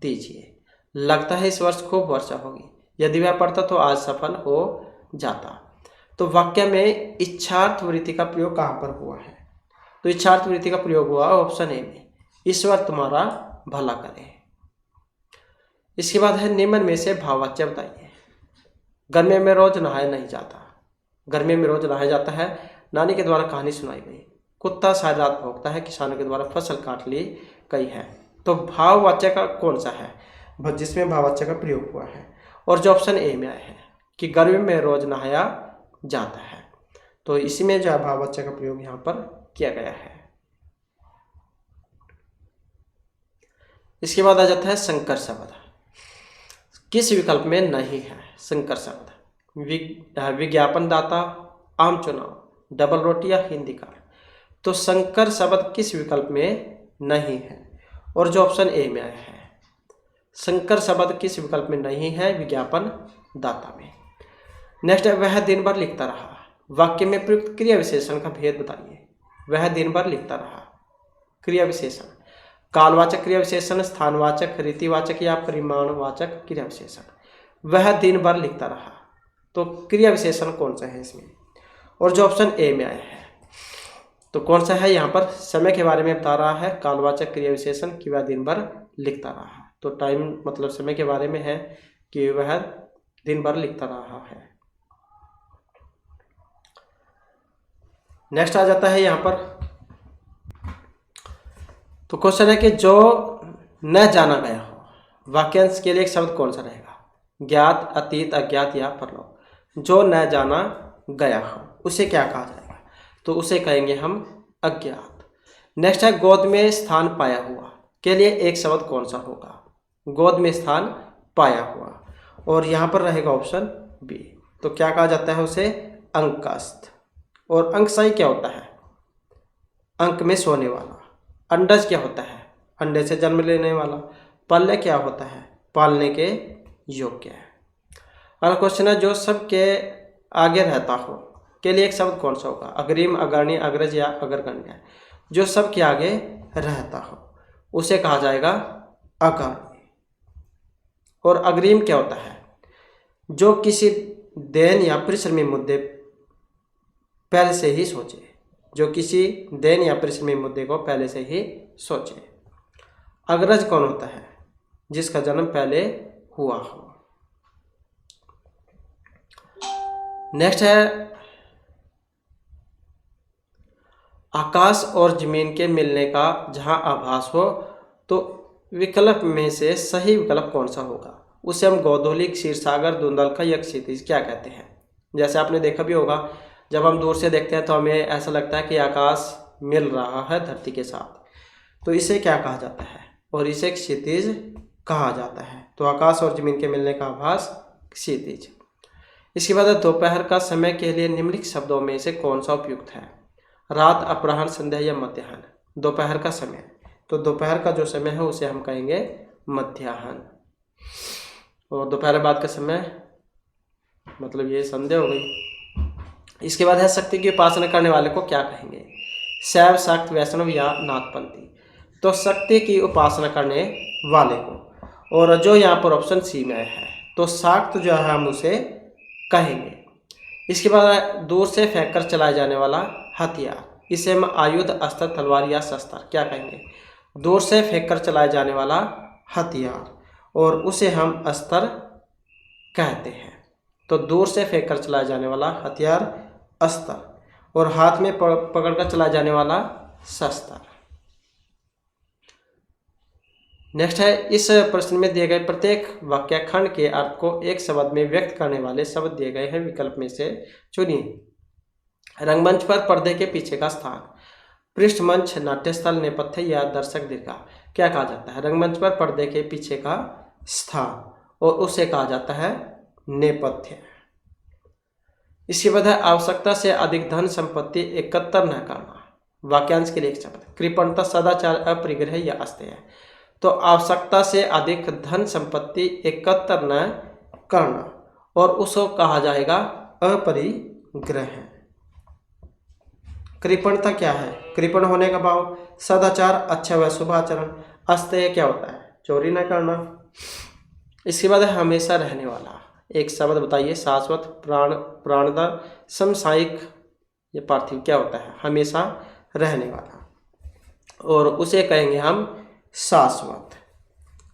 दीजिए, लगता है इस वर्ष खूब वर्षा होगी, यदि वह पढ़ता तो आज सफल हो जाता। तो वाक्य में इच्छार्थवृत्ति का प्रयोग कहाँ पर हुआ है? तो इच्छार्थवृत्ति का प्रयोग हुआ ऑप्शन ए में, ईश्वर तुम्हारा भला करे। इसके बाद है निम्न में से भाववाच्य बताइए। गर्मी में रोज नहाया नहीं जाता, गर्मी में रोज नहाया जाता है, नानी के द्वारा कहानी सुनाई गई, कुत्ता सारी रात भौंकता है, किसानों के द्वारा फसल काट ली गई है। तो भाववाच्य का कौन सा है जिसमें भाववाच्य का प्रयोग हुआ है? और जो ऑप्शन ए में आया है कि गर्मी में रोज नहाया जाता है, तो इसी में जो भाववाच्य का प्रयोग यहाँ पर किया गया है। इसके बाद आ जाता है संकर शब्द, किस विकल्प में नहीं है संकर शब्द? विज्ञापन दाता, आम चुनाव, डबल रोटी या हिंदी कार्ड। तो संकर शब्द किस विकल्प में नहीं है? और जो ऑप्शन ए में आया है, संकर शब्द किस विकल्प में नहीं है? विज्ञापन दाता में। नेक्स्ट है वह दिन भर लिखता रहा, वाक्य में प्रयुक्त क्रिया विशेषण का भेद बताइए। वह दिन भर लिखता रहा, क्रिया विशेषण कालवाचक क्रिया विशेषण, स्थानवाचक, रीतिवाचक या परिमाणवाचक क्रिया विशेषण। वह दिन भर लिखता रहा, तो क्रिया विशेषण कौन सा है इसमें? और जो ऑप्शन ए में आया है, तो कौन सा है? यहाँ पर समय के बारे में बता रहा है, कालवाचक क्रिया विशेषण कि वह दिन भर लिखता रहा, तो टाइम मतलब समय के बारे में है कि वह दिन भर लिखता रहा है। नेक्स्ट आ जाता है यहाँ पर, तो क्वेश्चन है कि जो न जाना गया हो, वाक्यांश के लिए एक शब्द कौन सा रहेगा? ज्ञात, अतीत, अज्ञात या परलोक। जो न जाना गया हो उसे क्या कहा जाएगा? तो उसे कहेंगे हम अज्ञात। नेक्स्ट है गोद में स्थान पाया हुआ के लिए एक शब्द कौन सा होगा? गोद में स्थान पाया हुआ, और यहाँ पर रहेगा ऑप्शन बी, तो क्या कहा जाता है उसे? अंकस्थ। और अंकशाई क्या होता है? अंक में सोने वाला। अंडज क्या होता है? अंडे से जन्म लेने वाला। पल्य क्या होता है? पालने के योग्य है। अगला क्वेश्चन है जो सबके आगे रहता हो के लिए एक शब्द कौन सा होगा? अग्रिम, अग्रणी, अग्रज या अग्रगण्य। जो सबके आगे रहता हो उसे कहा जाएगा अग्रणी। और अग्रिम क्या होता है? जो किसी देन या परिश्रमी मुद्दे पहले से ही सोचे, जो किसी देन या परिश्रमी मुद्दे को पहले से ही सोचे। अग्रज कौन होता है? जिसका जन्म पहले हुआ हो। नेक्स्ट है आकाश और जमीन के मिलने का जहां आभास हो, तो विकल्प में से सही विकल्प कौन सा होगा? उसे हम गोधूली, क्षीरसागर, धुंधलका या क्षितिज क्या कहते हैं? जैसे आपने देखा भी होगा, जब हम दूर से देखते हैं तो हमें ऐसा लगता है कि आकाश मिल रहा है धरती के साथ, तो इसे क्या कहा जाता है? और इसे क्षितिज कहा जाता है। तो आकाश और जमीन के मिलने का आभास क्षितिज। इसके बाद दोपहर का समय के लिए निम्नलिखित शब्दों में से कौन सा उपयुक्त है? रात, अपराह्न, संध्या या मध्याह्न। दोपहर का समय, तो दोपहर का जो समय है उसे हम कहेंगे मध्याह्न, और दोपहर बाद का समय मतलब ये संध्या हो गई। इसके बाद है शक्ति की उपासना करने वाले को क्या कहेंगे? शैव, शाक्त, वैष्णव या नाथपंथी। तो शक्ति की उपासना करने वाले को, और जो यहाँ पर ऑप्शन सी में है तो शाक्त जो है हम उसे कहेंगे। इसके बाद दूर से फेंक कर चलाए जाने वाला हथियार, इसे हम आयुध, अस्त्र, तलवार या शस्त्र क्या कहेंगे? दूर से फेंक कर चलाए जाने वाला हथियार, और उसे हम अस्त्र कहते हैं। तो दूर से फेंक कर चलाया जाने वाला हथियार अस्त्र, और हाथ में पकड़ कर चलाया जाने वाला शस्त्र। नेक्स्ट है इस प्रश्न में दिए गए प्रत्येक वाक्यखंड के अर्थ को एक शब्द में व्यक्त करने वाले शब्द दिए गए हैं, विकल्प में से चुनिए। रंगमंच पर पर्दे के पीछे का स्थान, पृष्ठमंच, नाट्यस्थल, नेपथ्य या दर्शक दीर्घा क्या कहा जाता है? रंगमंच पर पर्दे के पीछे का स्थान, और उसे कहा जाता है नेपथ्य। इसके बाद है आवश्यकता से अधिक धन संपत्ति एकत्र न करना। वाक्यांश के लिए एक शब्द, कृपणता, सदाचार, अपरिग्रह या अस्तेय। तो आवश्यकता से अधिक धन संपत्ति एकत्र न करना और उसको कहा जाएगा अपरिग्रह। कृपणता क्या है? कृपण होने का भाव, सदाचार अच्छा व शुभ आचरण, अस्तेय क्या होता है? चोरी न करना। इसके बाद है हमेशा रहने वाला। एक शब्द बताइए, शाश्वत, प्राणदा, समसामयिक या पार्थिव क्या होता है? हमेशा रहने वाला और उसे कहेंगे हम शाश्वत।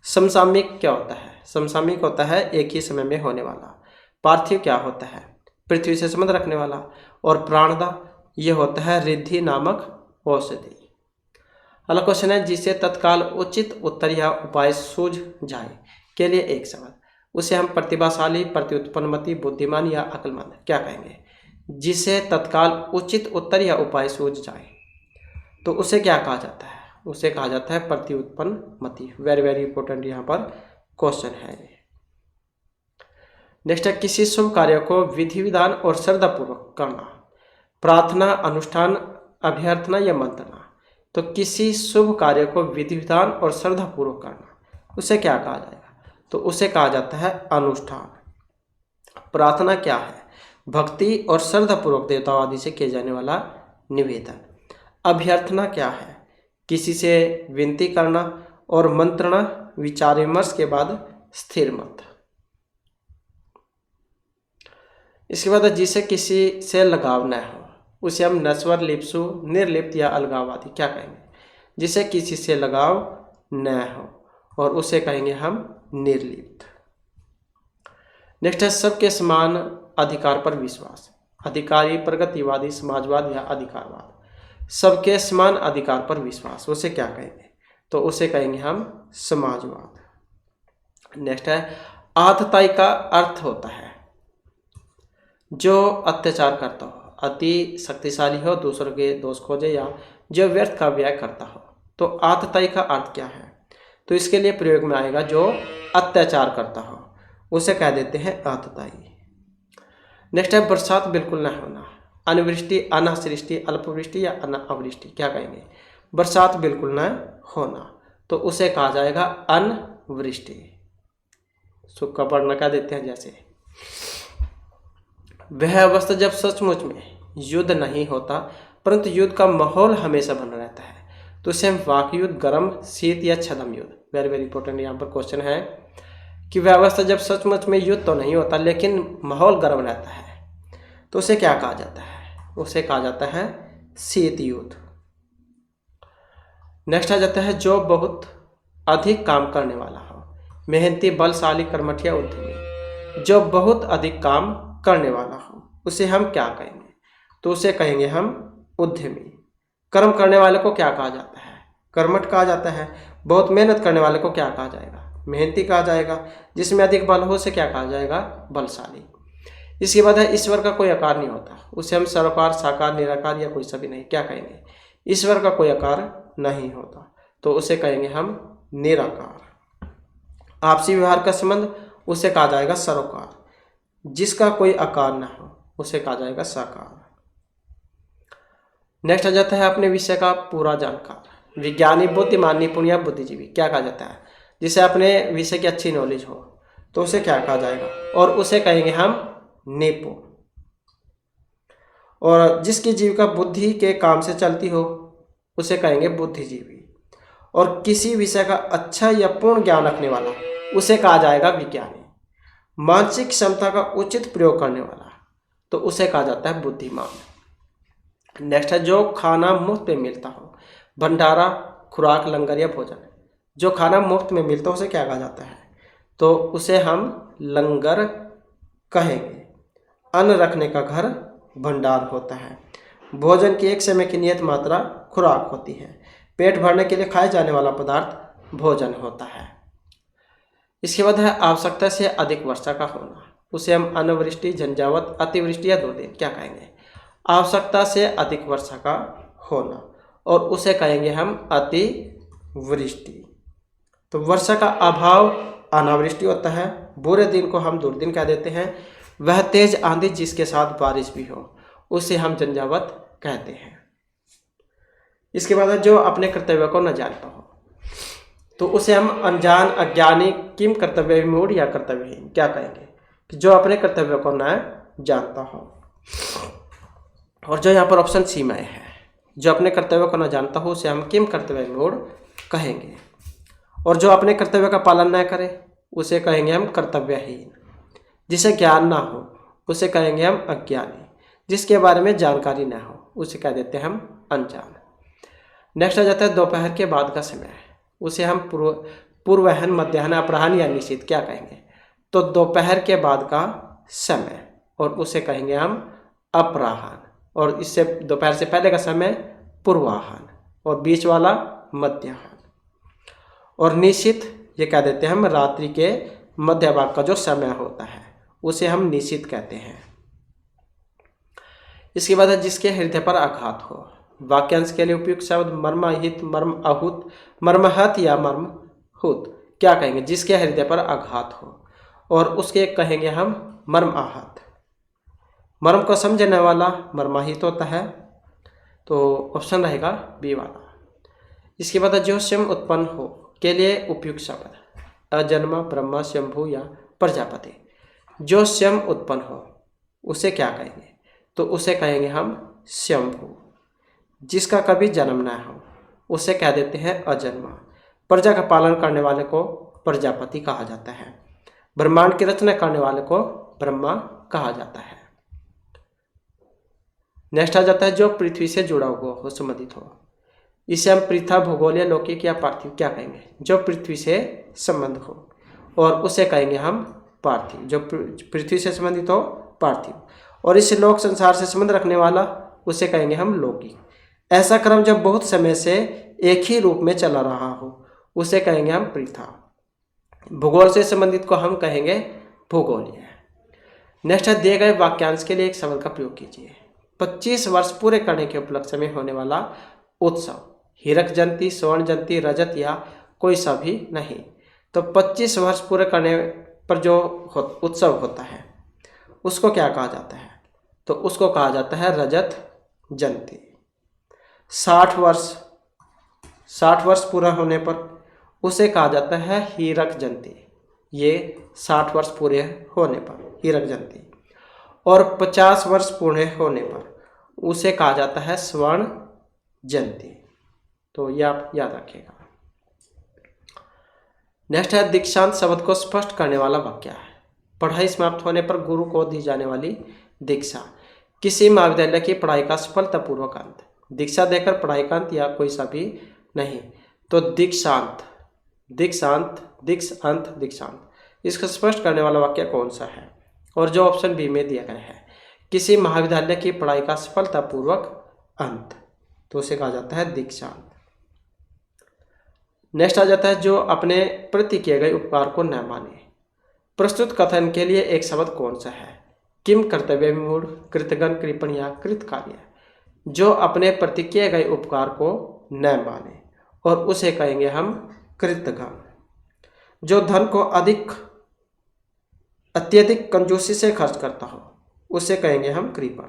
समसामयिक क्या होता है? समसामयिक होता है एक ही समय में होने वाला। पार्थिव क्या होता है? पृथ्वी से संबंध रखने वाला। और प्राणदा ये होता है रिद्धि नामक औषधि। अगला क्वेश्चन है, जिसे तत्काल उचित उत्तर या उपाय सूझ जाए के लिए एक शब्द, उसे हम प्रतिभाशाली, प्रत्युत्पन्नमति, बुद्धिमान या अक्लमंद क्या कहेंगे? जिसे तत्काल उचित उत्तर या उपाय सूझ जाए तो उसे क्या कहा जाता है? उसे कहा जाता है प्रत्युत्पन्नमति। वेरी वेरी इंपॉर्टेंट यहाँ पर क्वेश्चन है। नेक्स्ट है, किसी शुभ कार्य को विधि विधान और श्रद्धापूर्वक करना। प्रार्थना, अनुष्ठान, अभ्यर्थना या मंत्रणा। तो किसी शुभ कार्य को विधि विधान और श्रद्धापूर्वक करना, उसे क्या कहा जाएगा? तो उसे कहा जाता है अनुष्ठान। प्रार्थना क्या है? भक्ति और श्रद्धापूर्वक देवताओं आदि से किए जाने वाला निवेदन। अभ्यर्थना क्या है? किसी से विनती करना। और मंत्रणा विचार विमर्श के बाद स्थिर मत। इसके बाद जिसे किसी से लगाव न हो, उसे हम नश्वर, लिप्सु, निर्लिप्त या अलगाववादी क्या कहेंगे? जिसे किसी से लगाव न हो और उसे कहेंगे हम निर्लिप्त। नेक्स्ट है, सबके समान अधिकार पर विश्वास। अधिकारी, प्रगतिवादी, समाजवाद या अधिकारवाद। सबके समान अधिकार पर विश्वास, उसे क्या कहेंगे? तो उसे कहेंगे हम समाजवाद। नेक्स्ट है, आतताई का अर्थ होता है जो अत्याचार करता हो, अति शक्तिशाली हो, दूसरों के दोष खोजे या जो व्यर्थ का व्यय करता हो। तो आतताई का अर्थ क्या है? तो इसके लिए प्रयोग में आएगा जो अत्याचार करता हो, उसे कह देते हैं आतताई। नेक्स्ट है, बरसात बिल्कुल न होना। अनवृष्टि, अनावृष्टि, अल्पवृष्टि या अनावृष्टि क्या कहेंगे? बरसात बिल्कुल न होना, तो उसे कहा जाएगा अनवृष्टि। सूखा पड़ना क्या देते हैं जैसे। वह अवस्था जब सचमुच में युद्ध नहीं होता परंतु युद्ध का माहौल हमेशा बना रहता है, तो उसे हम वाक युद्ध, गर्म, शीत या छद्म युद्ध। वेरी वेरी इंपॉर्टेंट यहाँ पर क्वेश्चन है कि वह अवस्था जब सचमुच में युद्ध तो नहीं होता लेकिन माहौल गर्म रहता है, तो उसे क्या कहा जाता है? उसे कहा जाता है शीत युद्ध। नेक्स्ट आ जाता है, जो बहुत अधिक काम करने वाला हो। मेहनती, बलशाली, कर्मठिया, उद्यमी। जो बहुत अधिक काम करने वाला हो उसे हम क्या कहेंगे? तो उसे कहेंगे हम उद्यमी। कर्म करने वाले को क्या कहा जाता है? कर्मठ कहा जाता है। बहुत मेहनत करने वाले को क्या कहा जाएगा? मेहनती कहा जाएगा। जिसमें अधिक बल हो उसे क्या कहा जाएगा? बलशाली। इसके बाद है, ईश्वर का कोई आकार नहीं होता, उसे हम सरोकार, साकार, निराकार या कोई सभी नहीं क्या कहेंगे? ईश्वर का कोई आकार नहीं होता, तो उसे कहेंगे हम निराकार। आपसी व्यवहार का संबंध, उसे कहा जाएगा सरोकार। जिसका कोई आकार न हो उसे कहा जाएगा साकार। नेक्स्ट आ जाता है, अपने विषय का पूरा जानकार। विज्ञानी, बुद्धिमान, निपुण या बुद्धिजीवी क्या कहा जाता है? जिसे अपने विषय की अच्छी नॉलेज हो तो उसे क्या कहा जाएगा? और उसे कहेंगे हम निपुण। और जिसकी जीविका बुद्धि के काम से चलती हो उसे कहेंगे बुद्धिजीवी। और किसी विषय का अच्छा या पूर्ण ज्ञान रखने वाला उसे कहा जाएगा विज्ञानी। मानसिक क्षमता का उचित प्रयोग करने वाला तो उसे कहा जाता है बुद्धिमान। नेक्स्ट है, जो खाना मुफ्त में मिलता हो। भंडारा, खुराक, लंगर या भोजन। जो खाना मुफ्त में मिलता हो उसे क्या कहा जाता है? तो उसे हम लंगर कहेंगे। अन्न रखने का घर भंडार होता है। भोजन की एक समय की नियत मात्रा खुराक होती है। पेट भरने के लिए खाए जाने वाला पदार्थ भोजन होता है। इसके बाद है, आवश्यकता से अधिक वर्षा का होना। उसे हम अनावृष्टि, झंझावत, अतिवृष्टि या दुर्दिन क्या कहेंगे? आवश्यकता से अधिक वर्षा का होना और उसे कहेंगे हम अतिवृष्टि। तो वर्षा का अभाव अनावृष्टि होता है। बुरे दिन को हम दुर्दिन कह देते हैं। वह तेज आंधी जिसके साथ बारिश भी हो, उसे हम झंझावत कहते हैं। इसके बाद है जो अपने कर्तव्य को न जानता हो, तो उसे हम अनजान, अज्ञानी, किम कर्तव्य विमूढ़ या कर्तव्यहीन क्या कहेंगे? कि जो अपने कर्तव्य को न जानता हो। और जो यहाँ पर ऑप्शन सी में है, जो अपने कर्तव्य को न जानता हो उसे हम किम कर्तव्य विमूढ़ कहेंगे। और जो अपने कर्तव्य का पालन न करे उसे कहेंगे हम कर्तव्यहीन। जिसे ज्ञान ना हो उसे कहेंगे हम अज्ञानी। जिसके बारे में जानकारी न हो उसे कह देते हैं हम अनजान। नेक्स्ट आ जाता है दोपहर के बाद का समय, उसे हम पूर्वाह्न, मध्याह्न, अपराह्न या निशीथ क्या कहेंगे? तो दोपहर के बाद का समय, और उसे कहेंगे हम अपराह्न। और इससे दोपहर से पहले का समय पूर्वाह्न, और बीच वाला मध्याह्न। और निशीथ ये कह देते हैं हम रात्रि के मध्य भाग का जो समय होता है उसे हम निशीथ कहते हैं। इसके बाद है जिसके हृदय पर आघात हो। वाक्यांश के लिए उपयुक्त शब्द मर्महित, मर्म अहुत, मर्महत या मर्महुत क्या कहेंगे? जिसके हृदय पर आघात हो, और उसके कहेंगे हम मर्म आहत। मर्म को समझने वाला मर्माहित होता है, तो ऑप्शन रहेगा बी वाला। इसके बाद जो स्वयं उत्पन्न हो के लिए उपयुक्त शब्द अजन्मा, ब्रह्मा, शंभु या प्रजापति। जो स्वयं उत्पन्न हो उसे क्या कहेंगे? तो उसे कहेंगे हम शंभु। जिसका कभी जन्म न हो उसे कह देते हैं अजन्मा। प्रजा का पालन करने वाले को प्रजापति कहा जाता है। ब्रह्मांड की रचना करने वाले को ब्रह्मा कहा जाता है। नेक्स्ट आ जाता है जो पृथ्वी से जुड़ा हुआ हो, संबंधित हो। इसे हम पृथा, भूगोलीय, लौकिक या पार्थिव क्या कहेंगे? जो पृथ्वी से संबंध हो, और उसे कहेंगे हम पार्थिव। जो पृथ्वी से संबंधित हो पार्थिव, और इस लोक संसार से संबंध रखने वाला उसे कहेंगे हम लौकिक। ऐसा क्रम जब बहुत समय से एक ही रूप में चला रहा हो उसे कहेंगे हम पृथा। भूगोल से संबंधित को हम कहेंगे भूगोलीय। नेक्स्ट है दिए गए वाक्यांश के लिए एक शब्द का प्रयोग कीजिए। 25 वर्ष पूरे करने के उपलक्ष्य में होने वाला उत्सव हीरक जयंती, स्वर्ण जयंती, रजत या कोई सा भी नहीं। तो 25 वर्ष पूरे करने पर जो उत्सव होता है उसको क्या कहा जाता है? तो उसको कहा जाता है रजत जयंती। 60 वर्ष पूरा होने पर उसे कहा जाता है हीरक जयंती। ये 60 वर्ष पूरे होने पर हीरक जयंती। और 50 वर्ष पूरे होने पर उसे कहा जाता है स्वर्ण जयंती। तो ये आप याद रखिएगा। नेक्स्ट है दीक्षांत शब्द को स्पष्ट करने वाला वाक्य है। पढ़ाई समाप्त होने पर गुरु को दी जाने वाली दीक्षा। किसी महाविद्यालय की पढ़ाई का सफलतापूर्वक अंत। दीक्षा देकर पढ़ाई का अंत या कोई सा भी नहीं। तो दीक्षांत, दीक्षांत, दीक्षांत, दीक्षांत, इसको स्पष्ट करने वाला वाक्य कौन सा है? और जो ऑप्शन बी में दिया गया है किसी महाविद्यालय की पढ़ाई का सफलतापूर्वक अंत, तो उसे कहा जाता है दीक्षांत। नेक्स्ट आ जाता है जो अपने प्रति किए गए उपकार को न माने। प्रस्तुत कथन के लिए एक शब्द कौन सा है? किम कर्तव्य विमूढ़, कृतघ्न, कृपण या कृतकार्य। जो अपने प्रति किए गए उपकार को न माने, और उसे कहेंगे हम कृतघ्न। जो धन को अत्यधिक कंजूसी से खर्च करता हो उसे कहेंगे हम कृपण।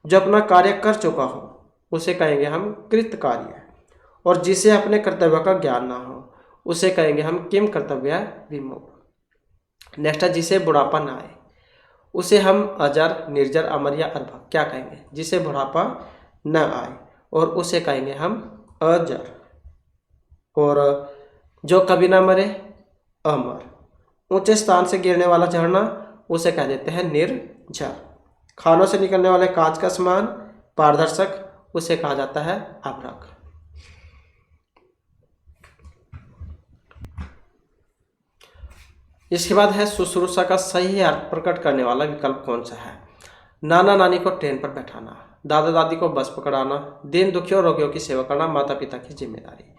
जो अपना कार्य कर चुका हो उसे कहेंगे हम कृतकार्य। और जिसे अपने कर्तव्य का ज्ञान ना हो उसे कहेंगे हम किम कर्तव्य विमूढ़। नेक्स्ट है जिसे बुढ़ापा ना आए उसे हम अजर, निर्जर, अमर या अर्भक क्या कहेंगे? जिसे बुढ़ापा न आए, और उसे कहेंगे हम अजर। और जो कभी ना मरे अमर। ऊंचे स्थान से गिरने वाला झरना उसे कह देते हैं निर्झर। खानों से निकलने वाले कांच का समान पारदर्शक उसे कहा जाता है आभरक। इसके बाद है शुश्रूषा का सही अर्थ प्रकट करने वाला विकल्प कौन सा है? नाना नानी को ट्रेन पर बैठाना, दादा दादी को बस पकड़ाना, दीन दुखियों रोगियों की सेवा करना, माता पिता की जिम्मेदारी।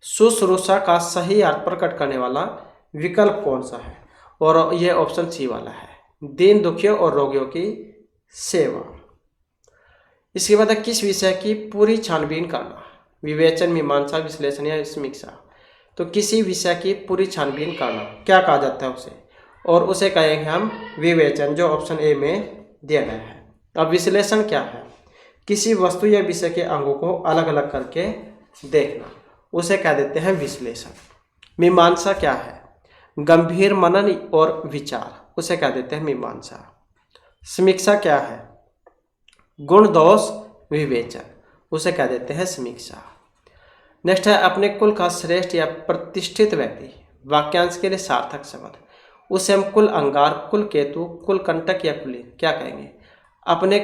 शुश्रूषा का सही अर्थ प्रकट करने वाला विकल्प कौन सा है? और यह ऑप्शन सी वाला है, दीन दुखियों और रोगियों की सेवा। इसके बाद है किस विषय की पूरी छानबीन करना? विवेचन, मीमांसा, विश्लेषण या समीक्षा। तो किसी विषय की पूरी छानबीन करना क्या कहा जाता है उसे? और उसे कहेंगे हम विवेचन, जो ऑप्शन ए में दिया गया है। अब विश्लेषण क्या है? किसी वस्तु या विषय के अंगों को अलग अलग करके देखना, उसे कह देते हैं विश्लेषण। मीमांसा क्या है? गंभीर मनन और विचार, उसे कह देते हैं मीमांसा। समीक्षा क्या है? गुण दोष विवेचन, उसे कह देते हैं समीक्षा। नेक्स्ट है अपने कुल का श्रेष्ठ या प्रतिष्ठित व्यक्ति, वाक्यांश के लिए सार्थक शब्द, उसे हम कुल अंगार, कुल केतु, कुल कंटक या कुलीन क्या कहेंगे? अपने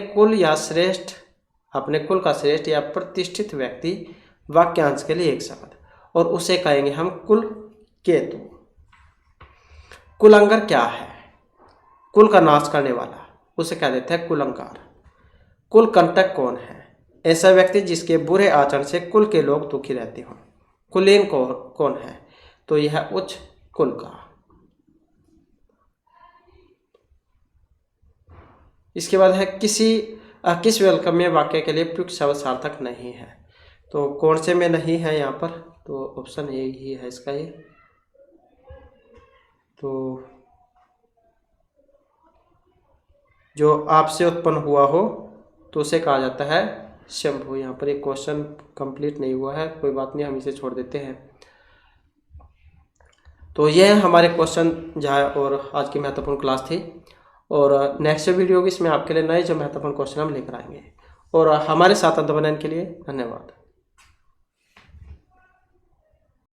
कुल का श्रेष्ठ या प्रतिष्ठित व्यक्ति, वाक्यांश के लिए एक शब्द, और उसे कहेंगे हम कुल केतु। कुलंगर क्या है? कुल का नाश करने वाला, उसे कह देते हैं कुलंगार। कुल कंटक कौन है? ऐसा व्यक्ति जिसके बुरे आचरण से कुल के लोग दुखी रहते हों। कुलीन कौन है? तो यह उच्च कुल का। इसके बाद है किस वेलकम्य वाक्य के लिए प्रयुक्त शब्द सार्थक नहीं है। तो कौन से में नहीं है यहाँ पर? तो ऑप्शन ए ही है इसका ये। तो जो आपसे उत्पन्न हुआ हो तो उसे कहा जाता है शंभु। यहाँ पर एक क्वेश्चन कंप्लीट नहीं हुआ है, कोई बात नहीं, हम इसे छोड़ देते हैं। तो यह हमारे क्वेश्चन जहाँ और आज की महत्वपूर्ण क्लास थी, और नेक्स्ट वीडियो की इसमें आपके लिए नए जो महत्वपूर्ण क्वेश्चन हम लेकर आएंगे। और हमारे साथ अंत बनाने के लिए धन्यवाद।